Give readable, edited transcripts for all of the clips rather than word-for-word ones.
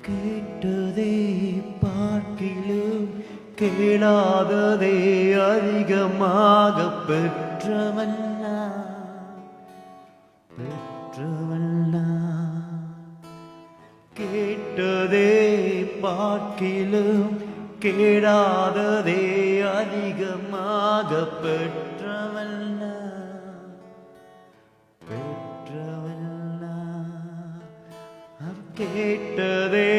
கேட்டதே பார்க்கிலும் கேளாததே அதிகமாக பெற்றவன் கேட்டதே பார்க்கிலும் கேளாததே அதிகமாக பெற்றவன் கேட்டதே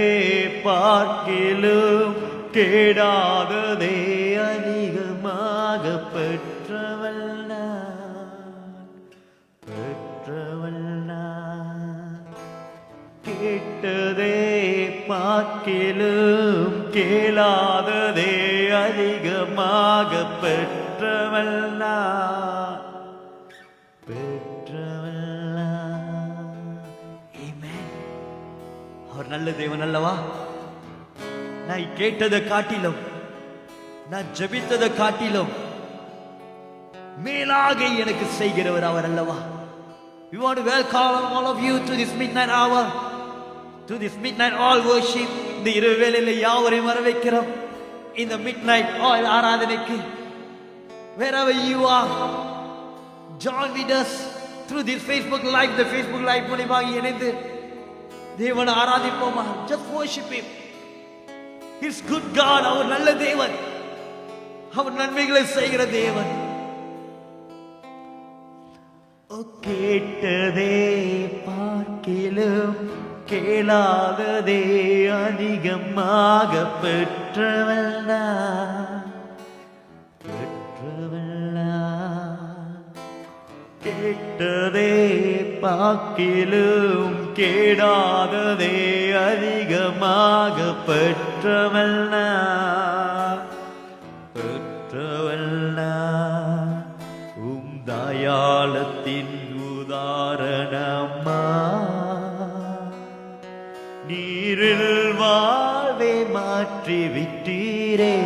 பார்க்கிலும் கேடாததே அதிகமாக பெற்றவள் கேட்டதே பார்க்கிலும் கேளாததே அதிகமாக பெற்றவள் அவர் நல்ல தேவன் அல்லவா? நான் கேட்டதை காட்டிலும், நான் ஜெபித்ததை காட்டிலும் மேலாக எனக்கு செய்கிறவர் அவர் அல்லவா? We want to welcome all of you to this midnight hour, to this midnight all worship. இந்த இரவு வேளையில யாவரையும் வரவேற்கிறோம் இந்த midnight all ஆராதனைக்கு. Wherever you are, join with us through this Facebook live. The Facebook live மூலமாக இணைந்து தேவனை ஆராதிப்போமா? Just worship him. He's good God. அவர் நல்ல தேவன், அவர் நன்மைகளை செய்கிற தேவன். கேட்டதே பார்க்கிலும் கேளாததே அதிகமாக பெற்றவள் கேட்டதே பார்க்கிலும் கேடாததே அதிகமாக பெற்றவள் தயாளத்தின் உதாரணமா நீரில் வாழ்வை மாற்றி விட்டீரே.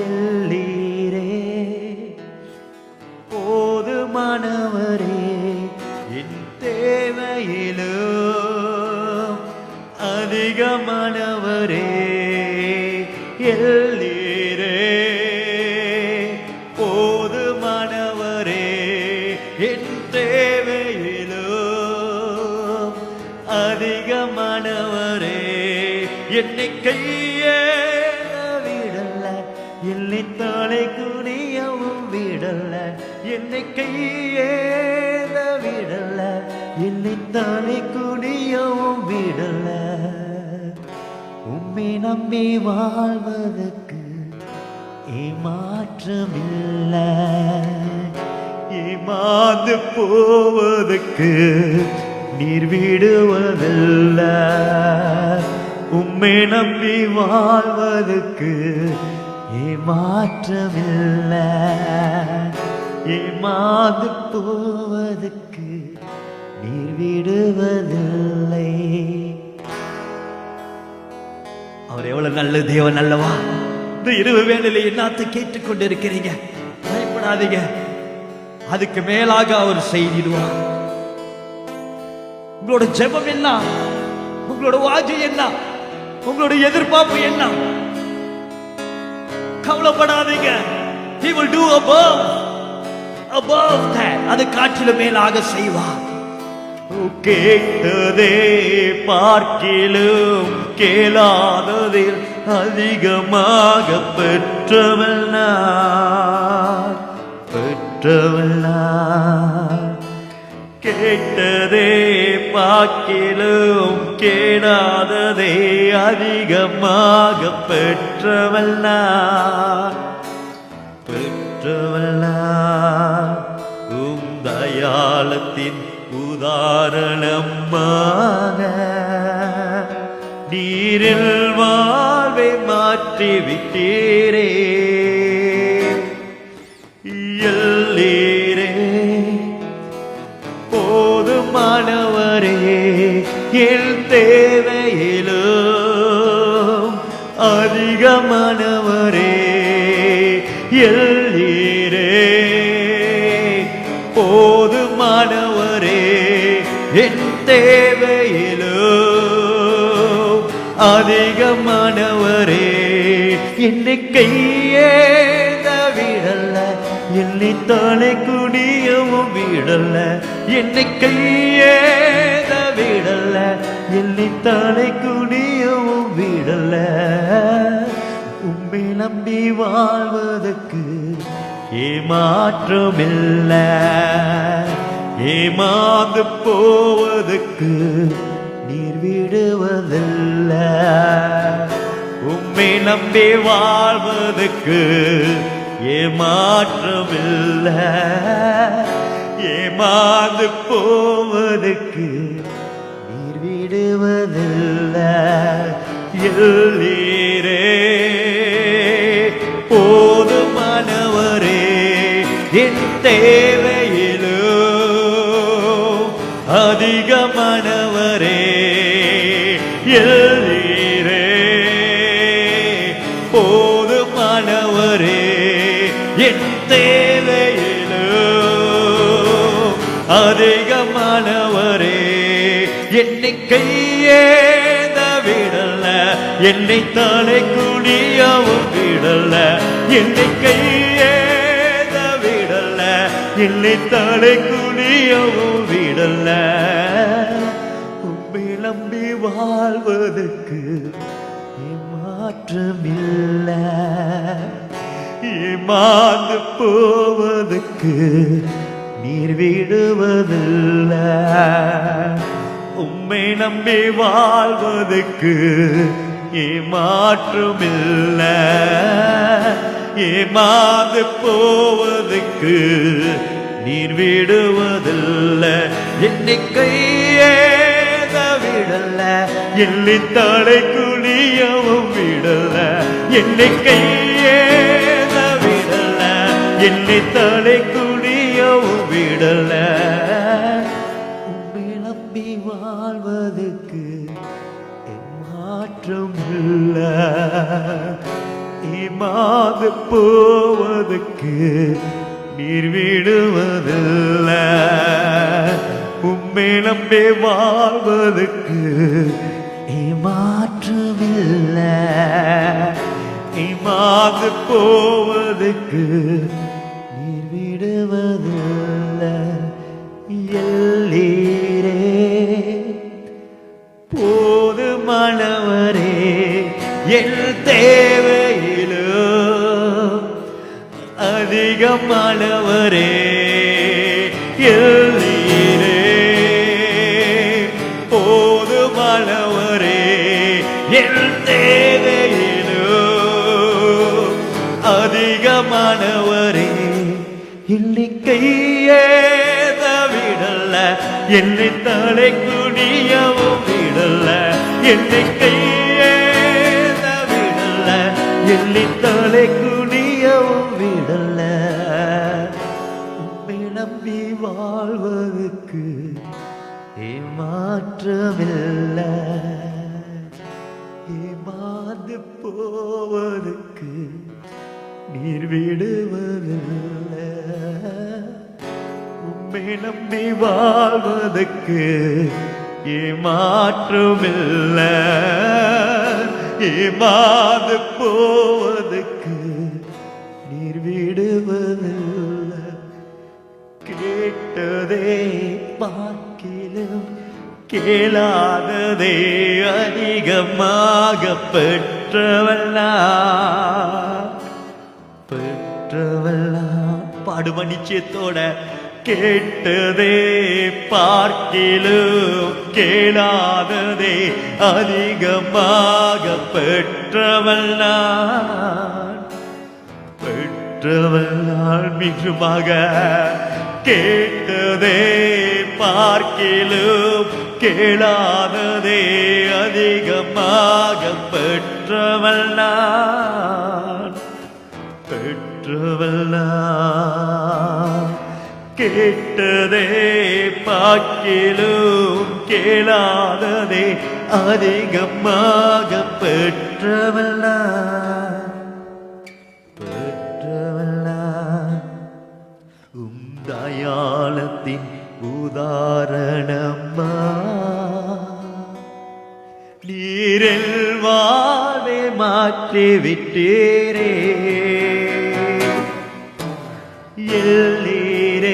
எல்லீரே போதுமானவரே, என் தேவையிலும் அதிகமானவரே. எல்லீரே போதுமானவரே, என் தேவையிலும் அதிகமானவரே. என்னை கையேற விடல, என்னை தலை குனியவும் விடல. என்னை கையேற விடல, என்னை தலை குனியவும் விடல. உம்மை நம்பி வாழ்வதற்கு ஏமாற்றமில்லை, ஏமாந்து போவதற்கு நீர் விடுவதில்ல. உம்மை நம்பி வாழ்வதற்கு ஏமாற்றமில்லை, ஏமாந்து போவதற்கு நீர் விடுவதில்லை. அவர் எவ்வளவு நல்ல தேவன் அல்லவா? இந்த இரவு வேளையில என்னத்தை கேட்டுக்கொண்டு இருக்கிறீங்க? பயப்படாதீங்க, அதுக்கு மேலாக அவர் செய்திடுவார். உங்களோட ஜெபம் என்ன, உங்களோட வாஞ்சை என்ன, உங்களோட எதிர்பார்ப்பு என்ன? கவலைப்படாதீங்க. He will do above that. அது காற்றிலும் மேலாக செய்வார். கேட்டதே பார்க்கிலும் கேளாததில் அதிகமாக பெற்றவள் கேட்டதே பார்க்கிலும் கேளாததே அதிகமாக பெற்றவள் உம் தயாளத்தின் உதாரணமாக நீரில் வாழ்வை மாற்றி விட்டீரே. எல்லீரே போதுமானவரே, என் தேவையிலும் அதிகமானவரே. எல்லீரே போதுமானவரே, என் தேவையிலோ அதிகமானவரே என்னை கையேந்த விடல்ல, என்னை தலை குனியவும் விடல்ல, என்னை கையேந்த விடல்ல, என்னை தலை குனியவும் விடல்ல. உம்மை நம்பி வாழ்வதற்கு ஏமாற்றமில்ல, ஏமாந்து போவதற்கு நீர் விடுவதில்ல. உம்மை நம்பி வாழ்வதற்கு ஏமாற்றமில்ல, ஏமாந்து போவதற்கு நீர் விடுவதில்ல. எல்லீரே போதுமானவரே என் தேவையிலோ அதிகமானவரே. எல்லீரே போதுமானவரே என் தேவையிலோ அதிகமானவரே. என்னை கையேந்த விடல்ல, என்னை தலை குனியவும் விடல்ல, என்னை கையேந்த விடல்ல, என்னை தலை குனியவும் விடல்ல. உம்மை நம்பி வாழ்வதற்கு ஏமாற்றமில்ல, ஏமாந்து போவதற்கு நீர் விடுவதில்ல. உம்மை நம்பி வாழ்வதற்கு ஏமாற்றமில்ல, ஏமாந்து போவதற்கு நீர் விடுவதில்ல. என்னை கையேந்த விடல்ல, என்னை தலை குனியவும் விடல்ல, என்னை கையேந்த விடல்ல, என்னை தலை குனியவும் விடல்ல. உம்மை நம்பி வாழ்வதற்கு ஏமாற்றமில்ல, ஏமாந்து போவதற்கு நீர் விடுவதில்ல. உம்மை நம்பி வாழ்வதற்கு ஏமாற்றமில்ல, ஏமாந்து போவதற்கு நீர் விடுவதில்ல. எல்லீரே போதுமானவரே என் தேவையிலோ அதிகமானவரே. எல்லீரே போதுமானவரே என் தேவையிலோ அதிகமானவரே. என்னை கையேந்த விடல்ல, என்னை தலை குனியவும் விடல்ல, என்னை கையேந்த விடல்ல, என்னை தலை குனியவும் விடல்ல. உம்மை நம்பி வாழ்வதற்கு ஏமாற்றமில்ல, ஏமாந்து போவதற்கு நீர் விடுவதில்ல. உம்மை நம்பி வாழ்வதற்கு ஏமாற்றமில்ல, ஏமாந்து போவதற்கு நீர் விடுவதில்ல. கேட்டதே பார்க்கிலும் கேளாததே அதிகமாக பெற்றவல்லா, பெற்றவல்லா. பாடும நிச்சயத்தோட கேட்டதே பார்க்கிலும் கேளாததே அதிகமாக பெற்றவல்லா, பெற்றவல்லால் மிகுமாக. கேட்டதே பார்க்கிலும் கேளாததே அதிகமாக பெற்றவல்லா, பெற்றவல்லா. கேட்டதே பார்க்கிலும் கேளாததே அதிகமாக பெற்றவல்லா, பெற்றவல்லா. தயாளத்தின் உதாரணம்மா மாற்றி விட்டீரே. எல்லீரே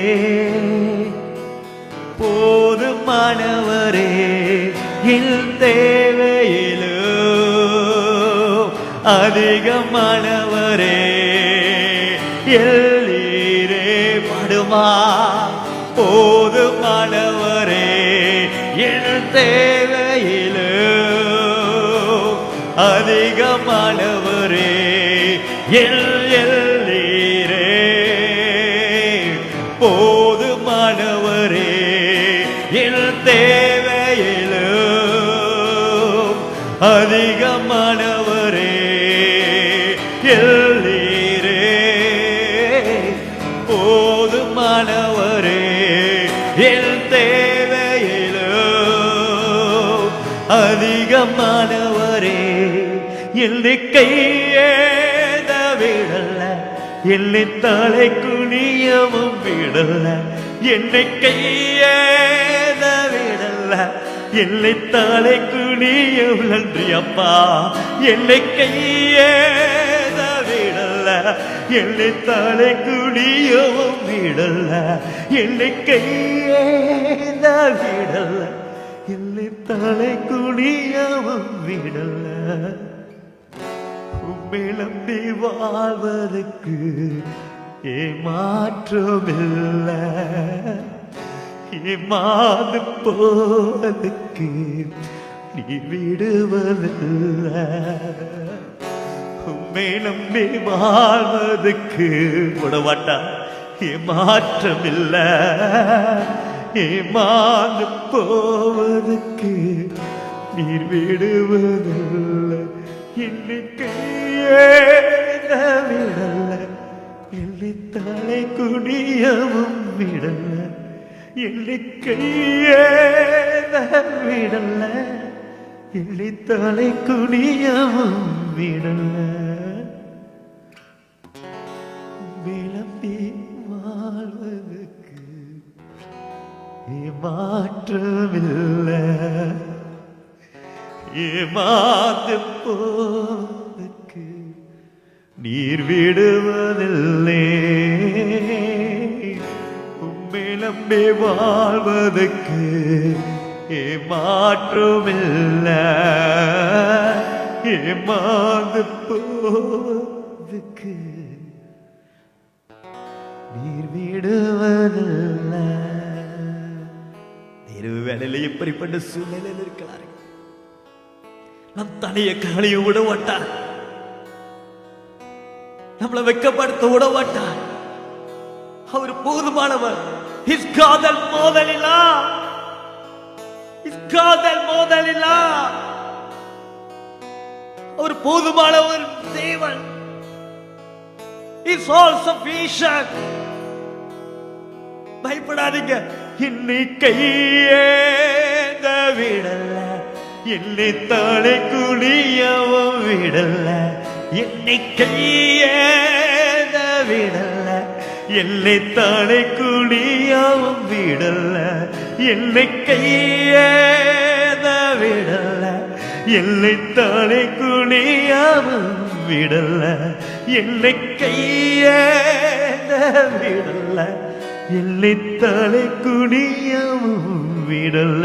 போதுமானவரே, என் தேவையிலோ அதிகமானவரே. எல்லீரே பாடுமா, போதுமானவரே, என் தேவையிலோ அதிகமானவரே. எல்லீரே போதுமானவரே, என் தேவையிலோ அதிகமானவரே. எல்லீரே போதுமானவரே, என் தேவையிலோ அதிகமானவரே. என்னை கையேத விடல, என்னை தலை குனியவும் விடல. என்னை கையேத விடல, என்னை தலை குனியவும் நன்றி அப்பா. என்னை கையேத விடல, என்னை தலை குனியவும் விடல. என்னை கையேத விடல, என்னை தலை குனியவும் விடல. உம்மிழம்பி வாழ்வதற்கு ஏமாற்றமில்ல, ஏமாந்து போவதற்கு நீ விடுவதில்ல. உம்மை நம்பி வாழ்வதற்கு விடமாட்டா, ஏமாற்றமில்ல, ஏமாந்து போவதற்கு நீர் விடுவதில்லை. என்னை கையேத விடல, என்னை தலை குனியவும் விடல. என்னை கையேத விடல, என்னை தலை குனியவும் விடல. விளம்பி வாழ்வதற்கு ஏமாற்றமில்லை, ஏமாந்து போவதற்கு நீர் விடுவதில்லை. உம்மை நம்பி வாழ்வதற்கு ஏமாற்றமில்லை, ஏமாந்து போவதற்கு நீர் விடுவதில்லை. இரவு வேலையில எப்படிப்பட்ட சூழ்நிலையில் இருக்கிறார்கள். நம் தலையை காலையும் விட மாட்டார், நம்மளை வெக்கப்படுத்த விட மாட்டார். அவர் போதுமானவர். His காதல் மோதலிலா, His காதல் மோதலிலா. அவர் போதுமானவர் தேவன். Is all sufficient. பயப்படாதீங்க. என்னை கையேந்த விடல, என்னை தலை குனியவும் விடல. என்னை கையேந்த விடல, என்னை தலை குனியவும் விடல. என்னை கையேந்த விடல, என்னை தலை குனியவும் விடல. என்னை கையேந்த விடல, என்னை தலை குனியவும் விடல.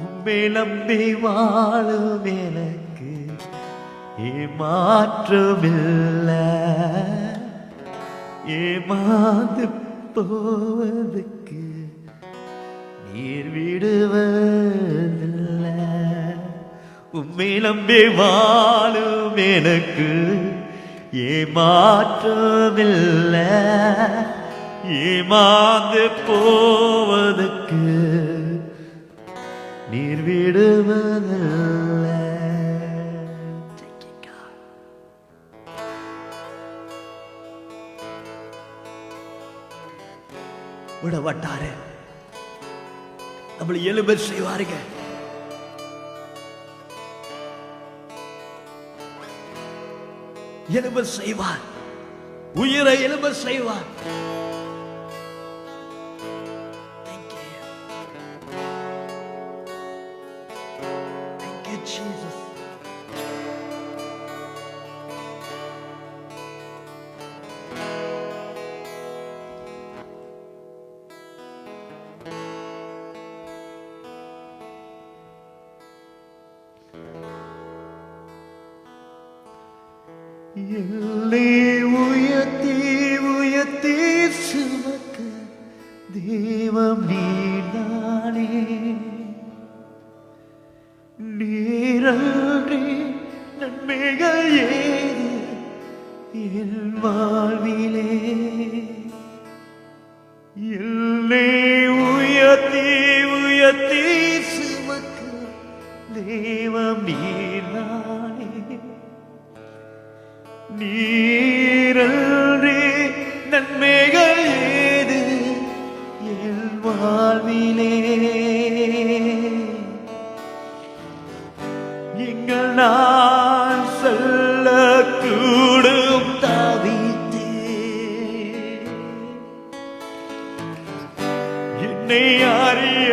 உம்மை நம்பி வாழும் எனக்கு ஏமாற்றமில்லை, ஏமாந்து போவதற்கு நீர் விடுவதில்லை. உம்மை நம்பி வாழும் எனக்கு ஏமாற்றமில்லை, ஏமாந்து போவதற்கு நீர் விடுவதில்லை. விடப்பட்டாரு, நம்மளை எழும்ப செய்வாருங்க. எழும்ப செய்வார், உயிரை எழும்ப செய்வார். Thank you Jesus. என்னை உயர்த்தி உயர்த்தி சுமக்க தெய்வம் நீதானே. நீரன்றி நன்மைகள் ஏது என் வாழ்விலே. என்னை உயர்த்தி உயர்த்தி சுமக்க தெய்வம் நீதானே. நீரன்றி நன்மைகள் ஏது என் வாழ்விலே. எங்கள் நான் சொல்லக்கூடும் தவித்தே. என்னை அறிய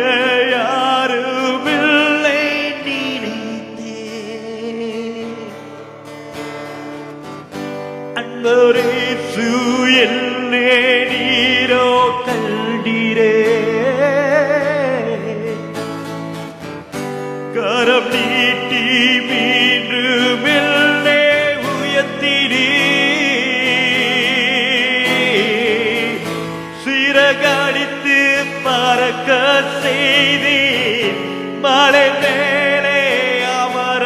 யாருமில்லை நினைத்தே. அன்பரேசு என்னே நீரோ கண்டீரே. கரம் நீட்டி மீண்டும் என்னை உயர்த்தினீ. சிறகடித்து பறக்க செய்தீர். மலை மேலே அமர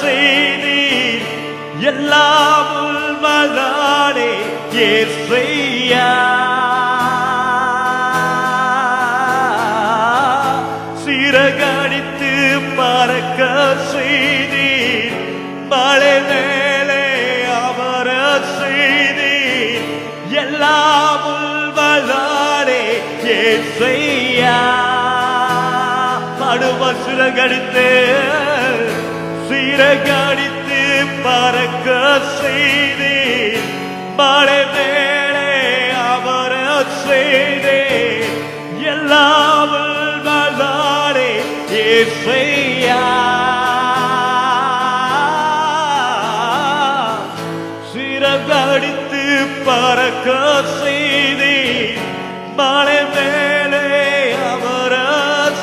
செய்தீர். எல்லாம் உள்மதானே இயேசையா. சிறகடித்து பறக்க செய்தீர். மலை மேலே அமர செய்தீர். எல்லாம் உள்மதானே இயேசையா. படுவ சிறகடித்து சிறகடித்து பறக்க செய்தீர். மலை மேலே அமர செய்தீர். எல்லாம் உள்மதானே இயேசையா. சிறகடித்து பறக்க செய்தீர். மலை மேலே அமர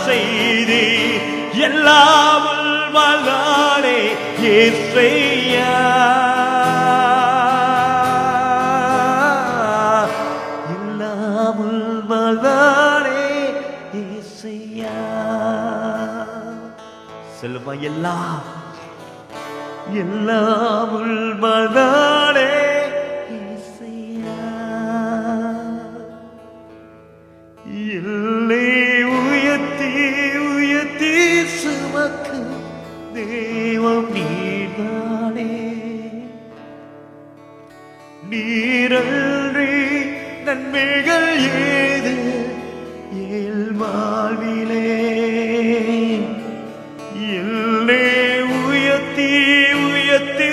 செய்தீர். எல்லாம் உள்மதானே இயேசையா. எல்லாம் உள்மதானே இயேசையா. சொல்லுமா எல்லாம் எல்லாம் உள்மதானே இயேசையா. என்னை உயர்த்தி உயர்த்தி சுமக்க தெய்வம் நீதானே. நீரன்றி நன்மைகள் ஏது என் வாழ்விலே. என்னை உயர்த்தி உயர்த்தி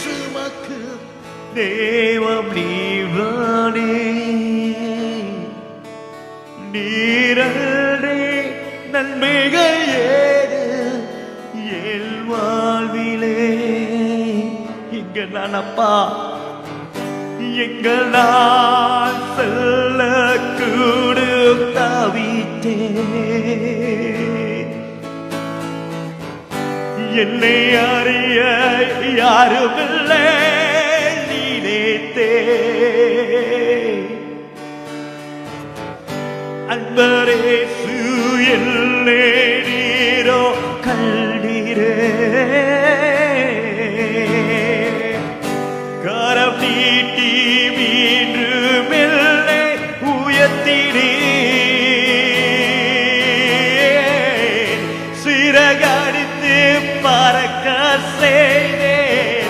சுமக்க தெய்வம் நீதானே. நீரன்றி நன்மைகள் ஏது என் வாழ்விலே. இங்க நான் அப்பா எங்கள் நான் சொல்லக்கூடும் தவித்தே. என்னை அறிய யாருமில்லை நினைத்தே. அன்பரேசு என்னை நீரோ கண்டீரே. கரம் நீட்டி மீண்டும் என்னை உயர்த்தினீர். சிறகடித்து பறக்க செய்தீர்.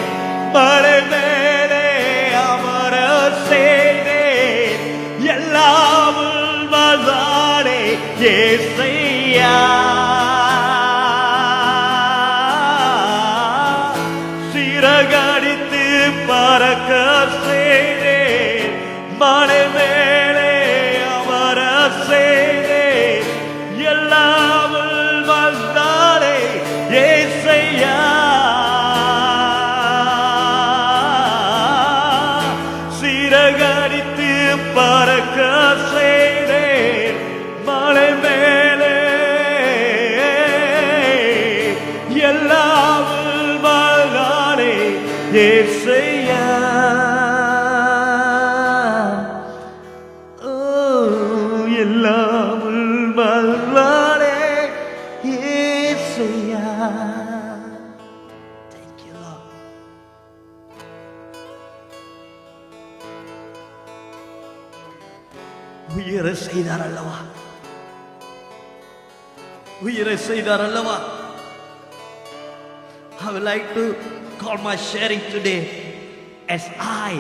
மலை மேலே அமர செய்தீர். எல்லாம் உள்மதானே இயேசையா. சிறகடித்து பறக்க செய்தீர். மலை மேலே அமர செய்தீர். எல்லாம் உள்மதானே இயேசையா. சிறகடித்து பறக்க செய்தீர். மலை மேலே எல்லாம் உள்மதானே இயேசையா. உயிரை செய்தார் அல்லவா, உயிரை செய்தார் அல்லவா. I would like to call my sharing today as I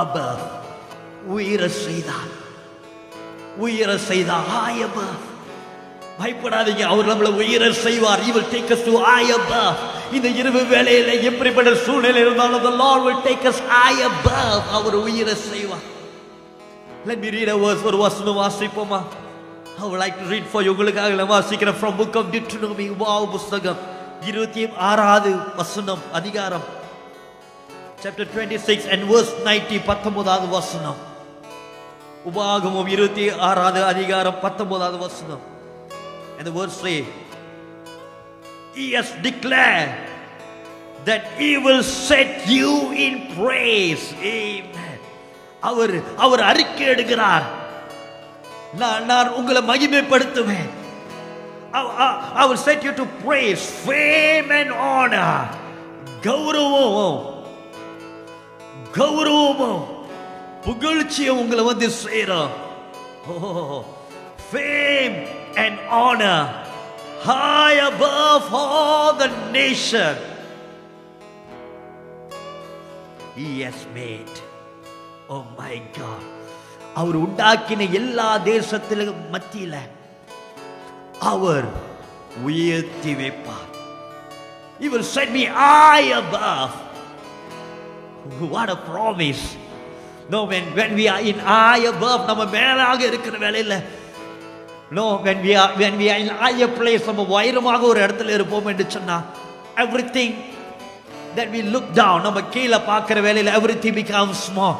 above. உயிரை செய்தார், உயிரை செய்தார். I above. பயப்படாதீங்க, அவர் நம்மளை உயிரை செய்வார். He will take us to I above. இந்த இரவு வேளையில எப்படிப்பட்ட சூழ்நிலை இருந்தாலும் the Lord will take us I above. அவர் உயிரை செய்வார். Let me read a verse. ஒரு வசனம் வாசிப்போமா? I would like to read for you. உங்களுக்காக நான் வாசிக்கிறேன் from book of Deuteronomy. Wow புத்தகம் 26வது வசனம், அதிகாரம் chapter 26 and verse 90, 19வது வசனம். உபாகமம் 26வது அதிகாரம் 19வது வசனம். And the words say, He has declared that He will set you in praise. Amen. அவர் அறிக்கை எடுக்கிறார், நான் உங்களை மகிமைப்படுத்துவேன். I will set you to praise, fame and honor. கௌரவம், கௌரவம், புகழ்ச்சியை உங்களை வந்து சேரும். Fame and honor high above all the nation He has made. Oh my God. அவர் உண்டாக்கின எல்லா தேசத்திலும் மத்தியில அவர் உயர்த்தி வைப்பார். He will set me high above. What a promise. No, when we are in high above, நம்ம மேலாக இருக்கிற வேளையில, no, when we are in higher place, நம்ம உயரமாக ஒரு இடத்துல இருப்போம் என்று சொன்னா, everything that we look down, நம்ம கீழே பார்க்கிற வேளையில everything becomes small.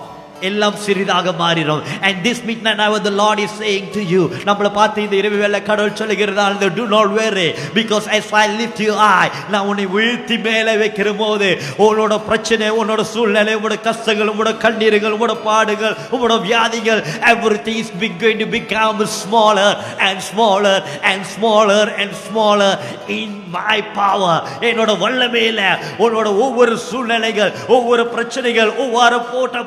எல்லாம் சிறிதாக மாறிடும். And this midnight hour the Lord is saying to you, நம்மளை பார்த்து இந்த இரவு வேளை கடவுள் சொல்லுகிறார், do not worry because as I lift you high, நான் உன்னை உயர்த்தி மேலே வைக்கிற போது உன்னோட பிரச்சனை, உன்னோட சூழ்நிலை, உன்னோட கஷ்டங்கள், உன்னோட கண்ணீர்கள், உன்னோட பாடுகள், உன்னோட வியாதிகள், everything is going to become smaller and smaller and smaller and smaller in my power. என்னோட வல்லமையில உன்னோட ஒவ்வொரு சூழ்நிலைகள், ஒவ்வொரு பிரச்சனைகள், ஒவ்வொரு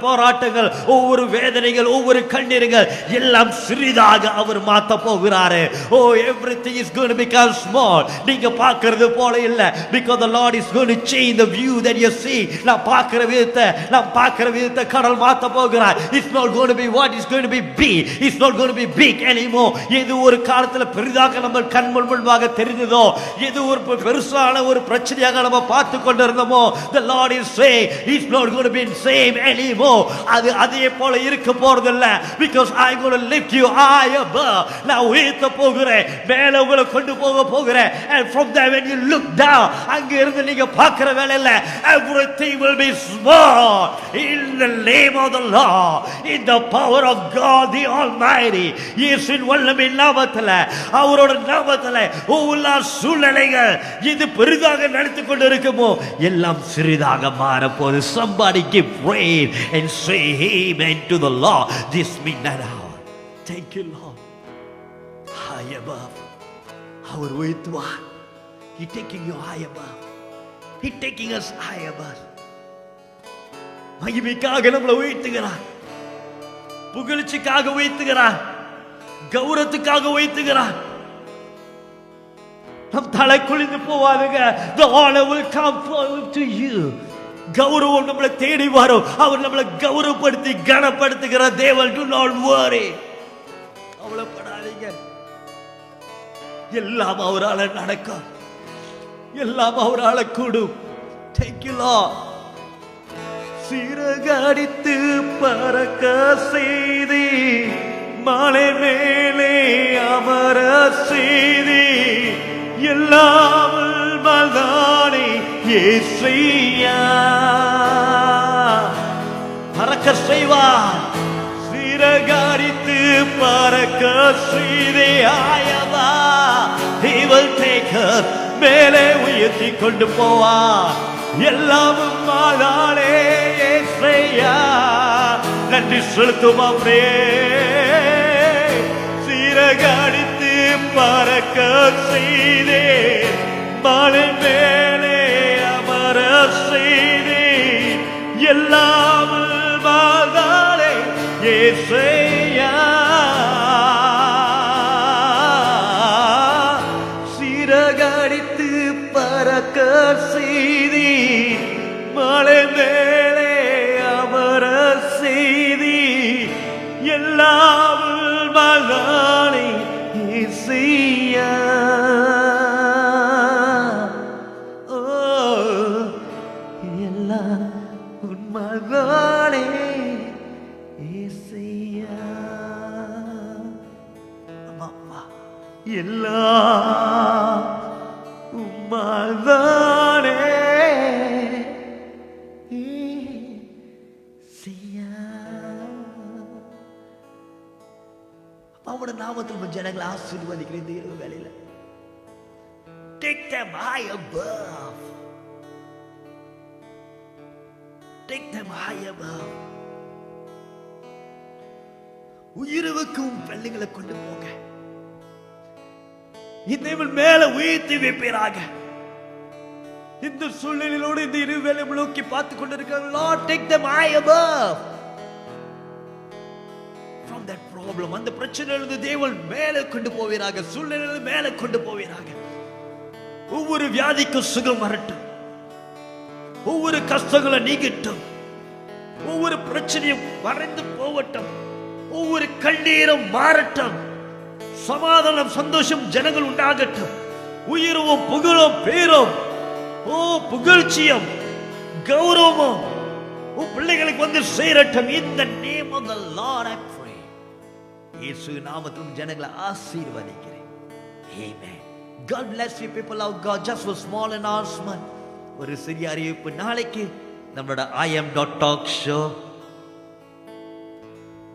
போராட்டங்கள், ஒவ்வொரு வேதனைகள், ஒவ்வொரு கண்ணீர்கள் எல்லாம் சிறிதாக அவர் மாத்த போகிறாரு. Oh, everything is going to become small. நீங்க பார்க்கிறது போல இல்ல, because the Lord is going to change the view that you see. நான் பார்க்கிற விதத்தை கடவுள் மாத்த போகிறார். It's not going to be what is going to be big. It's not going to be big anymore. எது ஒரு காலத்துல பெரிதாக நம்ம கண் முன்பாக தெரிந்ததோ, எது ஒரு பெருசான ஒரு பிரச்சனையாக நம்ம பார்த்து கொண்டிருந்தோமோ, the Lord is saying it's not going to be the same anymore. அதே போல இருக்க போறதில்ல, because I'm going to lift you high above. நான் உயர்த்த போகிறேன், மேல உங்களை கொண்டு போகிறேன். And from there when you look down, அங்க இருந்து நீங்க பார்க்கிற வேளையில everything will be small in the name of the Lord, in the power of God the Almighty. இயேசுவின் வல்லமையின் நாமத்தில, அவரோட நாமத்தில எல்லா சூழ்நிலைகள் இது பெரிதாக நடந்து கொண்டிருக்குமோ எல்லாம் சிறிதாக மாறப்போகுது. Somebody give praise and say amen to the Lord this midnight hour. Thank you, Lord. High above. Our way to He taking you high above. He taking us high above. மகிமைக்காக நம்மளை உயர்த்துகிறார், புகழ்ச்சிக்காக உயர்த்துகிறார், கௌரவத்துக்காக உயர்த்துகிறார். நம் தலை குனிந்து போவாதுங்க. The honor will come to you. கௌரவம் நம்மளை தேடி வரும். அவர் நம்மளை கௌரவப்படுத்தி கனப்படுத்துகிற தேவன். Do not worry. கவலைப்படாதீங்க. எல்லாம் அவரால நடக்கும், எல்லாம் அவரால கூடும். Thank you, Lord. சிறகடித்து பறக்க செய்தி, மலை மேலே அமர செய்தி, எல்லாம் மல்தானே இயேசுயா பறக்க செய்வார். சிறகடித்து பறக்க செய்தே ஆயவா, He will take us, மேலே உயர்த்தி கொண்டு போவார். எல்லாமும் மாதானே இயேசுயா. நன்றி செலுத்துமா சிறகடித்து பறக்க செய்தே, மலை மேலே அமர செய்தே, எல்லாம் மாதானே இயேசுயா. சிறகடித்து பறக்க செய்தி, மலை மேலே அமர செய்தி, எல்லாம் மகானை இசையா. ஓ எல்லாம் உன் மகானே இசையா. எல்லாம் உம்மாதானே இசையா. அவனோட நாமத்தில் ஜனங்களை ஆசீர்வதிக்கிற இந்த இரவு வேளையில take them high above, take them high above. உயிருவுக்கும் பிள்ளைகளை கொண்டு போங்க. இந்த மேல உயர்த்தி வைப்பீராக. இந்த சூழ்நிலையோடு இந்த இரு வேலை நோக்கி பார்த்து கொண்டிருக்கிறாங்க. Lord, take them high above from that problem. அந்த பிரச்சனையிலிருந்து தேவன் மேலே கொண்டு போவீராக. சூழ்நிலையிலிருந்து மேலே கொண்டு போவீராக. ஒவ்வொரு வியாதிக்கும் சுகம் வரட்டும், ஒவ்வொரு கஷ்டங்களை நீங்கட்டும், ஒவ்வொரு பிரச்சனையும் மறைந்து போகட்டும், ஒவ்வொரு கண்ணீரும் மாறட்டும், சமாதானம் சந்தோஷம் ஜனங்கள் உண்டாகட்டும், உயிரும் புகழும் பேரும் புகழ்ச்சியும் கௌரவமும் உன் பிள்ளைகளுக்கு வந்து சேரட்டும். In the name of the Lord I pray. இயேசு நாமத்தில் ஜனங்களை ஆசீர்வதிக்கிறேன். Amen. God bless you people of God. Just a small announcement. ஒரு சிறிய அறிவிப்பு. நாளைக்கு நம்மளோட IM.talk show,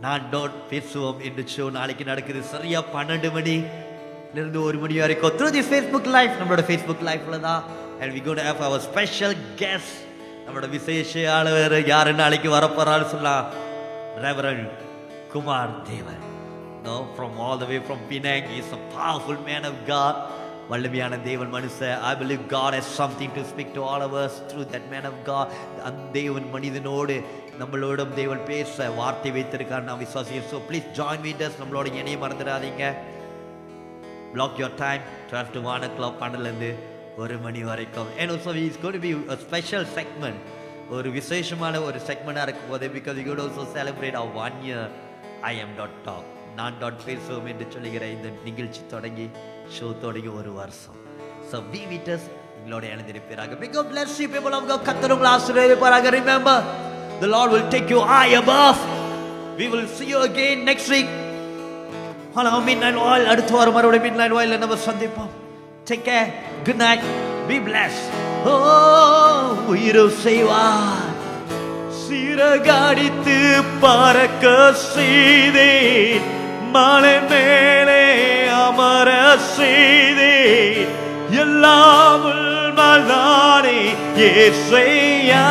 நான் பேசுவோம் என்று ஷோ நாளைக்கு நடக்குது. சரியா 12 மணிலிருந்து 1 மணி வரைக்கும் through the Facebook live. நம்மளோட Facebook liveல தான். And we going to have our special guest. நம்மளோட விசேஷ ஆளவர் யாரு நாளைக்கு வரப்போறாரு சொல்லலாம். Reverend Kumar Devan. No, from all the way from Penang. He is a powerful man of God. வல்லமையான தேவன் மனுஷன். I believe God has something to speak to all of us through that man of God. அந்த தேவன் மனிதனோடு நம்மளோட தேவன் பேச வார்த்தை வைத்திருக்கார் நான் விசுவாசிக்கிறேன். So please join with us. நம்மளோட இணைய மறந்துடாதீங்க. Block your time 12 to 1 o'clock 12லேருந்து 1 மணி வரைக்கும். And also it's going to be a special segment. ஒரு விசேஷமான ஒரு செக்மெண்டாக இருக்கும் போது because we could also celebrate our 1 year IM.talk. நான் பேசுவோம் என்று சொல்லுகிற இந்த நிகழ்ச்சி தொடங்கி ஷோ தொடங்கி 1 வருஷம். So be with us. எங்களோட இணைந்திருப்பீராக. May God bless you people of God. கர்த்தர் உங்களை ஆசீர்வதிப்பாராக. Remember, the Lord will take you high above. We will see you again next week. Hello, Midnight Oil. அடுத்த வாரம் மறுபடியும் Midnight Oil நம்ம சந்திப்போம். Take care. Good night. Be blessed. உயிரை செய்வார், சிறகடித்து பறக்க செய்தேன், மலை மேலே அமர செய்தேன், எல்லாம் மல்தானே இயேசையா.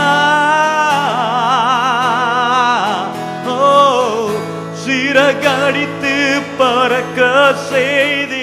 சிறகடித்து பறக்க செய்தேன்.